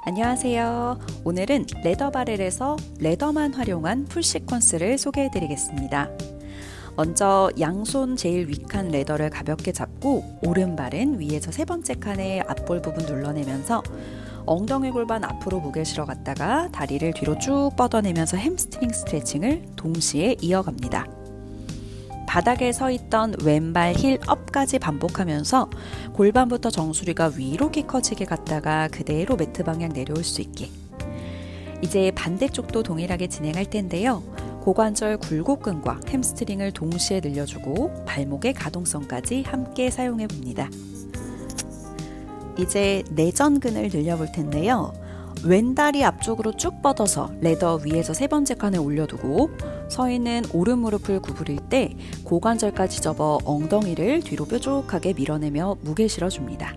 안녕하세요. 오늘은 레더바렐에서 레더만 활용한 풀 시퀀스를 소개해 드리겠습니다. 먼저 양손 제일 윗칸 레더를 가볍게 잡고 오른발은 위에서 세 번째 칸의 앞볼 부분 눌러내면서 엉덩이 골반 앞으로 무게 실어 갔다가 다리를 뒤로 쭉 뻗어내면서 햄스트링 스트레칭을 동시에 이어갑니다. 바닥에 서 있던 왼발 힐 업까지 반복하면서 골반부터 정수리가 위로 키 커지게 갔다가 그대로 매트 방향 내려올 수 있게. 이제 반대쪽도 동일하게 진행할 텐데요. 고관절 굴곡근과 햄스트링을 동시에 늘려주고 발목의 가동성까지 함께 사용해 봅니다. 이제 내전근을 늘려볼 텐데요. 왼다리 앞쪽으로 쭉 뻗어서 레더 위에서 세 번째 칸을 올려두고 서 있는 오른 무릎을 구부릴 때 고관절까지 접어 엉덩이를 뒤로 뾰족하게 밀어내며 무게 실어줍니다.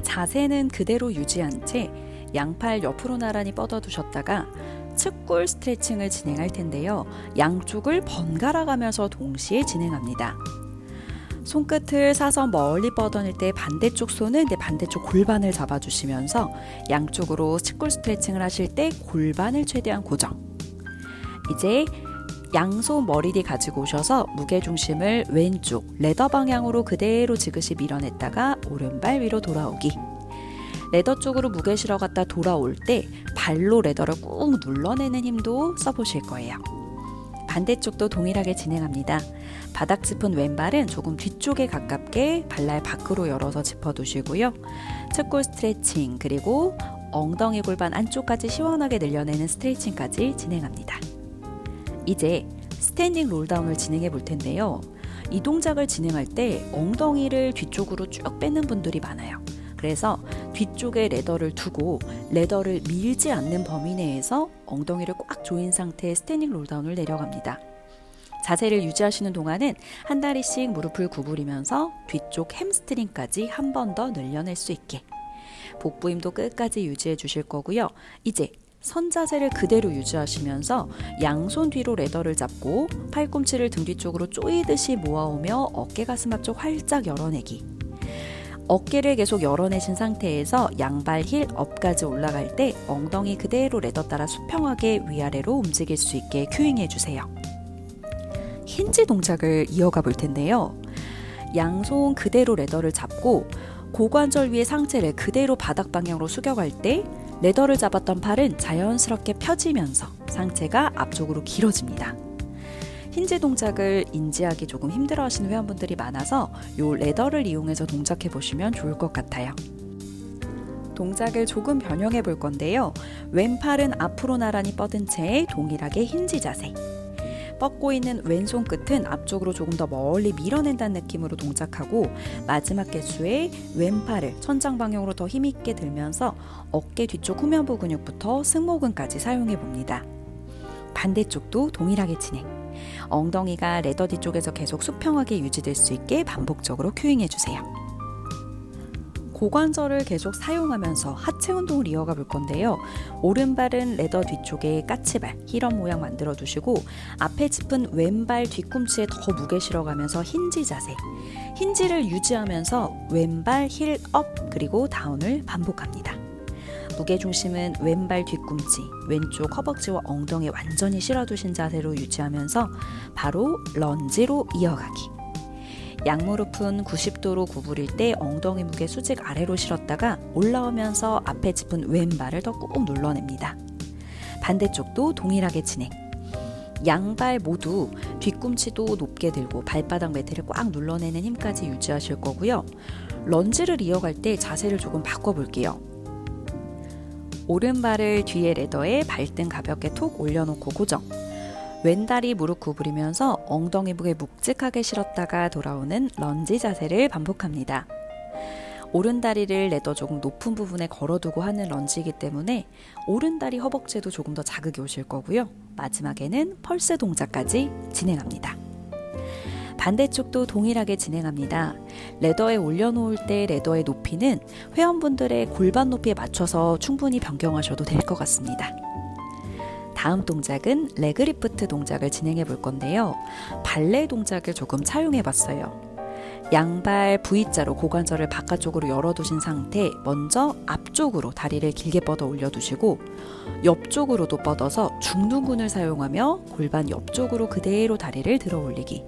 자세는 그대로 유지한 채 양팔 옆으로 나란히 뻗어두셨다가 측골 스트레칭을 진행할 텐데요. 양쪽을 번갈아 가면서 동시에 진행합니다. 손끝을 사선 멀리 뻗어낼 때 반대쪽 손은 반대쪽 골반을 잡아주시면서 양쪽으로 측골 스트레칭을 하실 때 골반을 최대한 고정. 이제 양손 머리 뒤 가지고 오셔서 무게중심을 왼쪽 레더 방향으로 그대로 지그시 밀어냈다가 오른발 위로 돌아오기. 레더 쪽으로 무게 실어 갔다 돌아올 때 발로 레더를 꾹 눌러내는 힘도 써보실 거예요. 반대쪽도 동일하게 진행합니다. 바닥 짚은 왼발은 조금 뒤쪽에 가깝게 발날 밖으로 열어서 짚어두시고요. 측골 스트레칭 그리고 엉덩이 골반 안쪽까지 시원하게 늘려내는 스트레칭까지 진행합니다. 이제 스탠딩 롤다운을 진행해 볼 텐데요. 이 동작을 진행할 때 엉덩이를 뒤쪽으로 쭉 빼는 분들이 많아요. 그래서 뒤쪽에 레더를 두고 레더를 밀지 않는 범위 내에서 엉덩이를 꽉 조인 상태의 스탠딩 롤다운을 내려갑니다. 자세를 유지하시는 동안은 한 다리씩 무릎을 구부리면서 뒤쪽 햄스트링까지 한 번 더 늘려낼 수 있게. 복부 힘도 끝까지 유지해 주실 거고요. 이제 선 자세를 그대로 유지하시면서 양손 뒤로 레더를 잡고 팔꿈치를 등 뒤쪽으로 쪼이듯이 모아오며 어깨 가슴 앞쪽 활짝 열어내기. 어깨를 계속 열어내신 상태에서 양발 힐 업까지 올라갈 때 엉덩이 그대로 레더 따라 수평하게 위아래로 움직일 수 있게 큐잉해 주세요. 힌지 동작을 이어가 볼 텐데요. 양손 그대로 레더를 잡고 고관절 위에 상체를 그대로 바닥 방향으로 숙여갈 때 레더를 잡았던 팔은 자연스럽게 펴지면서 상체가 앞쪽으로 길어집니다. 힌지 동작을 인지하기 조금 힘들어 하시는 회원분들이 많아서 이 레더를 이용해서 동작해 보시면 좋을 것 같아요. 동작을 조금 변형해 볼 건데요. 왼팔은 앞으로 나란히 뻗은 채 동일하게 힌지 자세. 뻗고 있는 왼손 끝은 앞쪽으로 조금 더 멀리 밀어낸다는 느낌으로 동작하고 마지막 개수에 왼팔을 천장 방향으로 더 힘있게 들면서 어깨 뒤쪽 후면부 근육부터 승모근까지 사용해 봅니다. 반대쪽도 동일하게 진행. 엉덩이가 레더 뒤쪽에서 계속 수평하게 유지될 수 있게 반복적으로 큐잉해 주세요. 고관절을 계속 사용하면서 하체 운동을 이어가 볼 건데요. 오른발은 레더 뒤쪽에 까치발, 힐업 모양 만들어 두시고 앞에 짚은 왼발 뒤꿈치에 더 무게 실어가면서 힌지 자세. 힌지를 유지하면서 왼발 힐업 그리고 다운을 반복합니다. 무게중심은 왼발 뒤꿈치, 왼쪽 허벅지와 엉덩이에 완전히 실어두신 자세로 유지하면서 바로 런지로 이어가기. 양무릎은 90도로 구부릴 때 엉덩이 무게 수직 아래로 실었다가 올라오면서 앞에 짚은 왼발을 더 꾹 눌러냅니다. 반대쪽도 동일하게 진행. 양발 모두 뒤꿈치도 높게 들고 발바닥 매트를 꽉 눌러내는 힘까지 유지하실 거고요. 런지를 이어갈 때 자세를 조금 바꿔볼게요. 오른발을 뒤에 레더에 발등 가볍게 톡 올려놓고 고정. 왼다리 무릎 구부리면서 엉덩이 무게 묵직하게 실었다가 돌아오는 런지 자세를 반복합니다. 오른다리를 레더 조금 높은 부분에 걸어두고 하는 런지이기 때문에 오른다리 허벅지에도 조금 더 자극이 오실 거고요. 마지막에는 펄스 동작까지 진행합니다. 반대쪽도 동일하게 진행합니다. 레더에 올려놓을 때 레더의 높이는 회원분들의 골반 높이에 맞춰서 충분히 변경하셔도 될 것 같습니다. 다음 동작은 레그리프트 동작을 진행해 볼 건데요. 발레 동작을 조금 차용해 봤어요. 양발 V자로 고관절을 바깥쪽으로 열어두신 상태 먼저 앞쪽으로 다리를 길게 뻗어 올려두시고 옆쪽으로도 뻗어서 중둔근을 사용하며 골반 옆쪽으로 그대로 다리를 들어 올리기.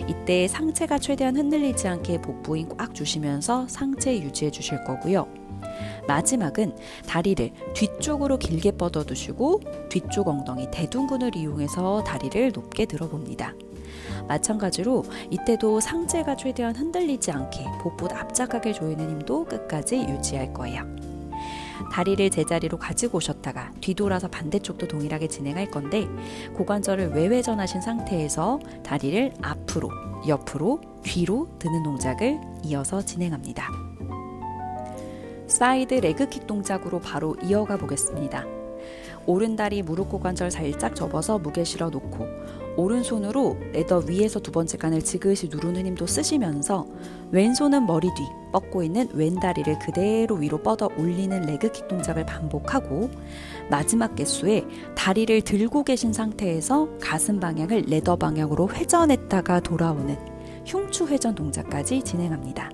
이때 상체가 최대한 흔들리지 않게 복부 힘 꽉 주시면서 상체 유지해 주실 거고요. 마지막은 다리를 뒤쪽으로 길게 뻗어 두시고 뒤쪽 엉덩이 대둔근을 이용해서 다리를 높게 들어봅니다. 마찬가지로 이때도 상체가 최대한 흔들리지 않게 복부 납작하게 조이는 힘도 끝까지 유지할 거예요. 다리를 제자리로 가지고 오셨다가 뒤돌아서 반대쪽도 동일하게 진행할 건데 고관절을 외회전하신 상태에서 다리를 앞으로, 옆으로, 뒤로 드는 동작을 이어서 진행합니다. 사이드 레그킥 동작으로 바로 이어가 보겠습니다. 오른다리 무릎 고관절 살짝 접어서 무게 실어 놓고 오른손으로 레더 위에서 두 번째 칸을 지그시 누르는 힘도 쓰시면서 왼손은 머리 뒤 뻗고 있는 왼다리를 그대로 위로 뻗어 올리는 레그킥 동작을 반복하고 마지막 개수에 다리를 들고 계신 상태에서 가슴 방향을 레더 방향으로 회전했다가 돌아오는 흉추 회전 동작까지 진행합니다.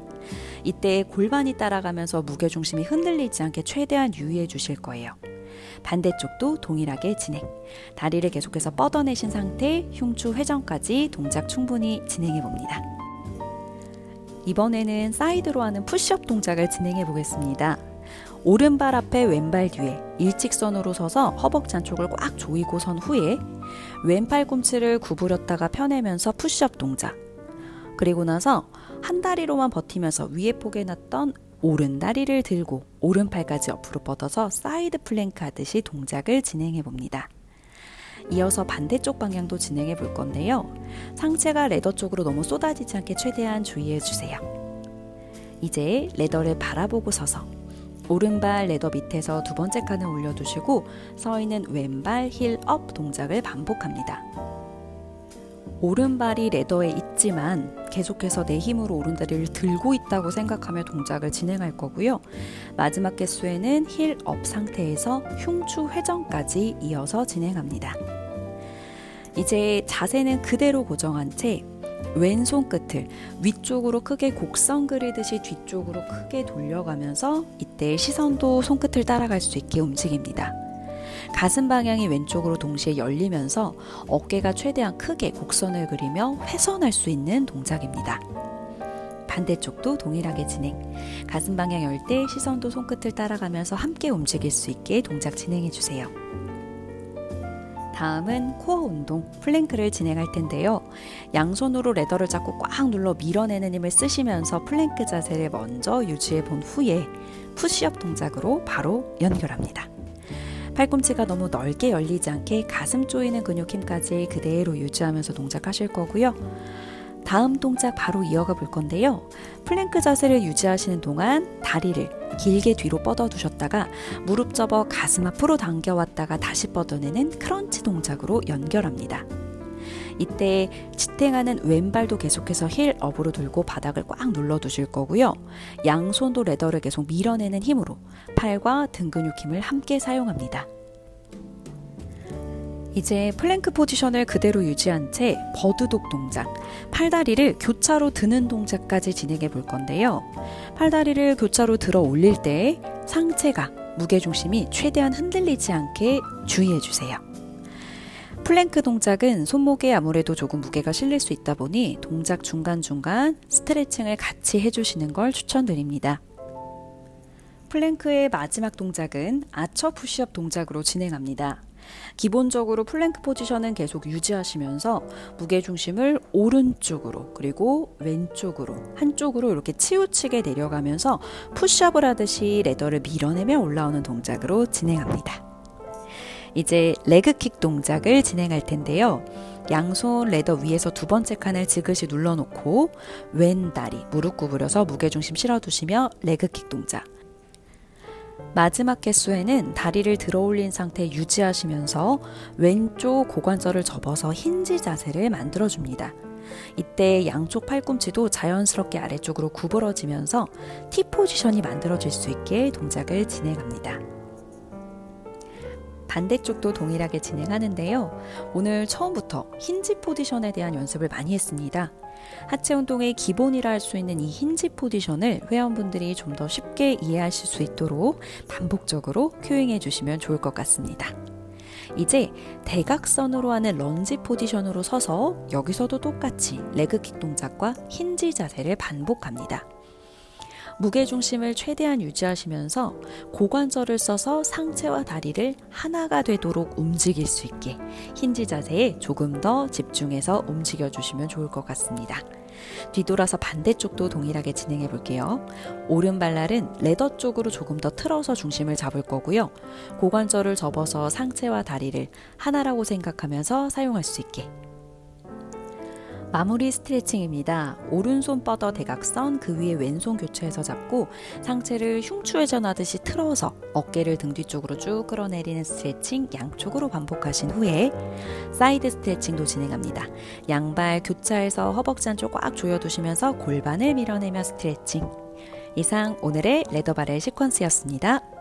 이때 골반이 따라가면서 무게중심이 흔들리지 않게 최대한 유의해 주실 거예요. 반대쪽도 동일하게 진행. 다리를 계속해서 뻗어내신 상태 흉추 회전까지 동작 충분히 진행해 봅니다. 이번에는 사이드로 하는 푸시업 동작을 진행해 보겠습니다. 오른발 앞에 왼발 뒤에 일직선으로 서서 허벅지 안쪽을 꽉 조이고 선 후에 왼팔 꿈치를 구부렸다가 펴내면서 푸시업 동작. 그리고 나서 한 다리로만 버티면서 위에 포개놨던 오른 다리를 들고 오른팔까지 옆으로 뻗어서 사이드 플랭크 하듯이 동작을 진행해 봅니다. 이어서 반대쪽 방향도 진행해 볼 건데요. 상체가 레더 쪽으로 너무 쏟아지지 않게 최대한 주의해 주세요. 이제 레더를 바라보고 서서 오른발 레더 밑에서 두 번째 칸을 올려두시고 서 있는 왼발 힐 업 동작을 반복합니다. 오른발이 레더에 있지만 계속해서 내 힘으로 오른다리를 들고 있다고 생각하며 동작을 진행할 거고요. 마지막 개수에는 힐 업 상태에서 흉추 회전까지 이어서 진행합니다. 이제 자세는 그대로 고정한 채 왼손 끝을 위쪽으로 크게 곡선 그리듯이 뒤쪽으로 크게 돌려가면서 이때 시선도 손끝을 따라갈 수 있게 움직입니다. 가슴 방향이 왼쪽으로 동시에 열리면서 어깨가 최대한 크게 곡선을 그리며 훼손할 수 있는 동작입니다. 반대쪽도 동일하게 진행. 가슴 방향 열 때 시선도 손끝을 따라가면서 함께 움직일 수 있게 동작 진행해 주세요. 다음은 코어 운동, 플랭크를 진행할 텐데요. 양손으로 레더를 잡고 꽉 눌러 밀어내는 힘을 쓰시면서 플랭크 자세를 먼저 유지해 본 후에 푸시업 동작으로 바로 연결합니다. 팔꿈치가 너무 넓게 열리지 않게 가슴 조이는 근육 힘까지 그대로 유지하면서 동작하실 거고요. 다음 동작 바로 이어가 볼 건데요. 플랭크 자세를 유지하시는 동안 다리를 길게 뒤로 뻗어 두셨다가 무릎 접어 가슴 앞으로 당겨왔다가 다시 뻗어내는 크런치 동작으로 연결합니다. 이때 지탱하는 왼발도 계속해서 힐 업으로 들고 바닥을 꽉 눌러 두실 거고요. 양손도 레더를 계속 밀어내는 힘으로 팔과 등 근육 힘을 함께 사용합니다. 이제 플랭크 포지션을 그대로 유지한 채 버드독 동작, 팔다리를 교차로 드는 동작까지 진행해 볼 건데요. 팔다리를 교차로 들어 올릴 때 상체가 무게중심이 최대한 흔들리지 않게 주의해 주세요. 플랭크 동작은 손목에 아무래도 조금 무게가 실릴 수 있다 보니 동작 중간중간 스트레칭을 같이 해주시는 걸 추천드립니다. 플랭크의 마지막 동작은 아처 푸시업 동작으로 진행합니다. 기본적으로 플랭크 포지션은 계속 유지하시면서 무게중심을 오른쪽으로 그리고 왼쪽으로 한쪽으로 이렇게 치우치게 내려가면서 푸시업을 하듯이 레더를 밀어내며 올라오는 동작으로 진행합니다. 이제 레그킥 동작을 진행할 텐데요. 양손 레더 위에서 두 번째 칸을 지그시 눌러놓고 왼 다리 무릎 구부려서 무게중심 실어두시며 레그킥 동작. 마지막 개수에는 다리를 들어 올린 상태 유지하시면서 왼쪽 고관절을 접어서 힌지 자세를 만들어줍니다. 이때 양쪽 팔꿈치도 자연스럽게 아래쪽으로 구부러지면서 T 포지션이 만들어질 수 있게 동작을 진행합니다. 반대쪽도 동일하게 진행하는데요. 오늘 처음부터 힌지 포지션에 대한 연습을 많이 했습니다. 하체 운동의 기본이라 할 수 있는 이 힌지 포지션을 회원분들이 좀 더 쉽게 이해하실 수 있도록 반복적으로 큐잉해 주시면 좋을 것 같습니다. 이제 대각선으로 하는 런지 포지션으로 서서 여기서도 똑같이 레그킥 동작과 힌지 자세를 반복합니다. 무게중심을 최대한 유지하시면서 고관절을 써서 상체와 다리를 하나가 되도록 움직일 수 있게 힌지 자세에 조금 더 집중해서 움직여주시면 좋을 것 같습니다. 뒤돌아서 반대쪽도 동일하게 진행해 볼게요. 오른발날은 레더 쪽으로 조금 더 틀어서 중심을 잡을 거고요. 고관절을 접어서 상체와 다리를 하나라고 생각하면서 사용할 수 있게. 마무리 스트레칭입니다. 오른손 뻗어 대각선, 그 위에 왼손 교차해서 잡고 상체를 흉추회전하듯이 틀어서 어깨를 등 뒤쪽으로 쭉 끌어내리는 스트레칭 양쪽으로 반복하신 후에 사이드 스트레칭도 진행합니다. 양발 교차해서 허벅지 안쪽 꽉 조여두시면서 골반을 밀어내며 스트레칭. 이상 오늘의 레더바렐 시퀀스였습니다.